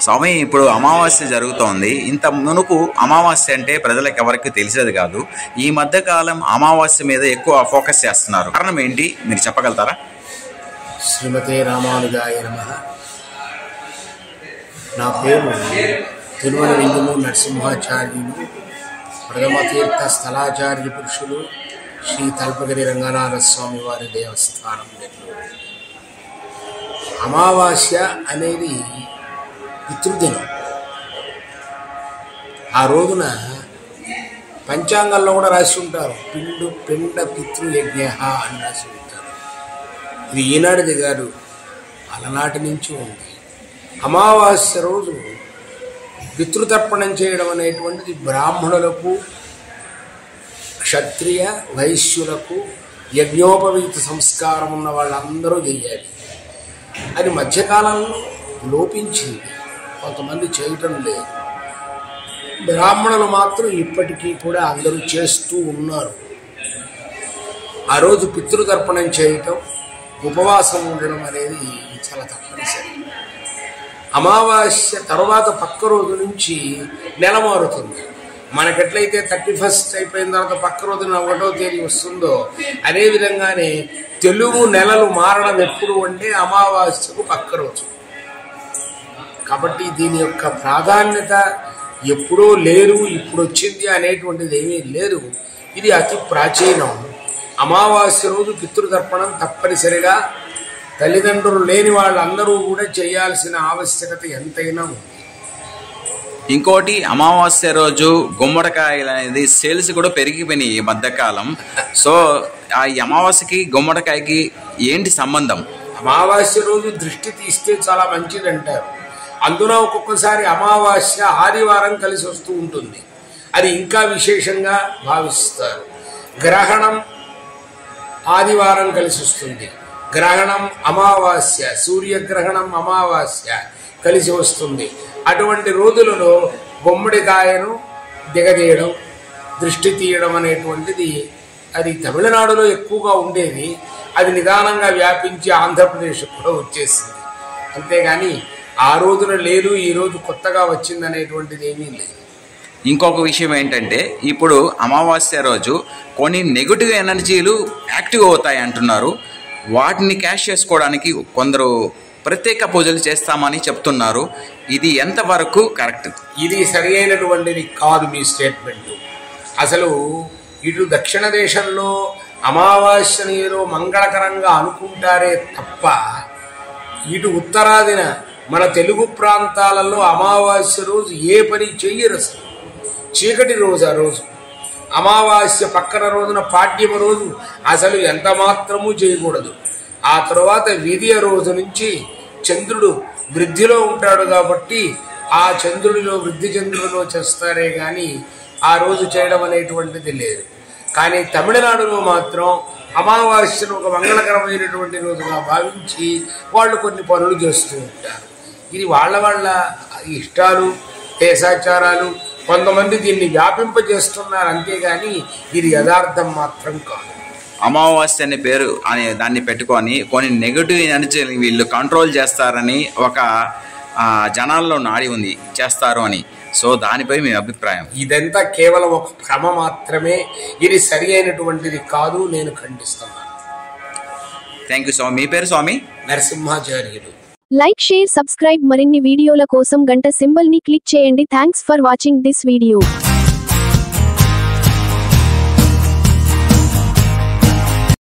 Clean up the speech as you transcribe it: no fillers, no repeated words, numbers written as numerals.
స్వామి, ఇప్పుడు అమావాస్య జరుగుతోంది. ఇంత మునుపు అమావాస్య అంటే ప్రజలకు ఎవరికి తెలిసేది కాదు. ఈ మధ్య కాలం అమావాస్య మీద ఎక్కువ ఫోకస్ చేస్తున్నారు. కారణం ఏంటి మీరు చెప్పగలుగుతారా? శ్రీమతే రామానుజాయ నమః. నా పేరు తిరుమల వెంకము నరసింహాచార్యులు. ప్రథమ తీర్థ స్థలాచార్య పురుషులు శ్రీ తల్పగిరి రంగనాథ స్వామి వారి దేవస్థానం నెల్లూరు. అమావాస్య అనేది పితృదినం. ఆ రోజున పంచాంగంలో కూడా రాసి ఉంటారు, పిండ పితృయజ్ఞ అని రాసి ఉంటారు. ఇది ఈనాటిది కాదు, అలనాటి నుంచి ఉంది. అమావాస్య రోజు పితృతర్పణం చేయడం అనేటువంటిది బ్రాహ్మణులకు, క్షత్రియ వైశ్యులకు యజ్ఞోపవీత సంస్కారం ఉన్న వాళ్ళందరూ చేయాలి. అది మధ్యకాలంలో లోపించింది, కొంతమంది చేయటం లేదు. బ్రాహ్మణులు మాత్రం ఇప్పటికీ కూడా అందరూ చేస్తూ ఉన్నారు. ఆ రోజు పితృతర్పణం చేయటం, ఉపవాసం ఉండడం అనేది చాలా తప్పనిసరి. అమావాస్య తర్వాత పక్క రోజు నుంచి నెల మారుతుంది. మనకెట్లయితే 31 అయిపోయిన తర్వాత పక్క రోజున 1వ తేదీ వస్తుందో, అదేవిధంగానే తెలుగు నెలలు మారడం ఎప్పుడు అంటే అమావాస్యకు పక్క రోజు. కాబట్టి దీని యొక్క ప్రాధాన్యత ఎప్పుడో లేదు, ఇప్పుడు వచ్చింది అనేటువంటిది ఏమీ లేదు. ఇది అతి ప్రాచీనం. అమావాస్య రోజు పితృతర్పణం తప్పనిసరిగా తల్లిదండ్రులు లేని వాళ్ళందరూ కూడా చేయాల్సిన ఆవశ్యకత ఎంతైనా ఉంది. ఇంకోటి, అమావాస్య రోజు గుమ్మడికాయలు అనేది సేల్స్ కూడా పెరిగిపోయినాయి ఈ మధ్యకాలం. సో ఆ అమావాస్యకి గుమ్మడికాయకి ఏంటి సంబంధం? అమావాస్య రోజు దృష్టి తీస్తే చాలా మంచిది అంటారు. అందున ఒక్కొక్కసారి అమావాస్య ఆదివారం కలిసి వస్తూ ఉంటుంది, అది ఇంకా విశేషంగా భావిస్తారు. గ్రహణం ఆదివారం కలిసి వస్తుంది, గ్రహణం అమావాస్య, సూర్యగ్రహణం అమావాస్య కలిసి వస్తుంది. అటువంటి రోజులలో గుమ్మడికాయను దిగదీయడం, దృష్టి తీయడం అనేటువంటిది అది తమిళనాడులో ఎక్కువగా ఉండేది. అది నిదానంగా వ్యాపించి ఆంధ్రప్రదేశ్ కూడా వచ్చేసింది. అంతేగాని ఆ రోజున లేదు, ఈ రోజు కొత్తగా వచ్చింది అనేటువంటిది ఏమీ లేదు. ఇంకొక విషయం ఏంటంటే, ఇప్పుడు అమావాస్య రోజు కొన్ని నెగిటివ్ ఎనర్జీలు యాక్టివ్ అవుతాయి అంటున్నారు. వాటిని క్యాష్ చేసుకోవడానికి కొందరు ప్రత్యేక పూజలు చేస్తామని చెప్తున్నారు. ఇది ఎంతవరకు కరెక్ట్? ఇది సరి అయినటువంటిది కాదు మీ స్టేట్మెంట్. అసలు ఇటు దక్షిణ దేశంలో అమావాస్యని ఏదో మంగళకరంగా అనుకుంటారే తప్ప, ఇటు ఉత్తరాదిన మన తెలుగు ప్రాంతాలలో అమావాస్య రోజు ఏ పని చెయ్యరు. అసలు చీకటి రోజు ఆ రోజు. అమావాస్య పక్కన రోజున పాడ్యమ రోజు అసలు ఎంత మాత్రమూ చేయకూడదు. ఆ తర్వాత విధియ రోజు నుంచి చంద్రుడు వృద్ధిలో ఉంటాడు కాబట్టి ఆ చంద్రుడిలో వృద్ధి చంద్రుడిలో చేస్తారే కానీ ఆ రోజు చేయడం అనేటువంటిది లేదు. కానీ తమిళనాడులో మాత్రం అమావాస్యను ఒక మంగళకరమైనటువంటి రోజుగా భావించి వాళ్ళు కొన్ని పనులు చేస్తూ ఉంటారు. ఇది వాళ్ళ ఇష్టాలు, దేశాచారాలు. కొంతమంది దీన్ని వ్యాపింపజేస్తున్నారు, అంతేగాని ఇది యథార్థం మాత్రం కాదు. అమావాస్య అనే పేరు అనే దాన్ని పెట్టుకొని కొన్ని నెగిటివ్ ఎనర్జీని వీళ్ళు కంట్రోల్ చేస్తారని ఒక జనాల్లో నాడి ఉంది, చేస్తారు అని. సో దానిపై మీ అభిప్రాయం? ఇదంతా కేవలం ఒక భ్రమ మాత్రమే, ఇది సరి అయినటువంటిది కాదు, నేను ఖండిస్తున్నాను. థ్యాంక్ యూ స్వామి. మీ పేరు? స్వామి నరసింహాచార్యులు. Like, share, subscribe. మరిన్ని వీడియోల కోసం గంట సింబల్ ని క్లిక్ చేయండి. Thanks for watching this video.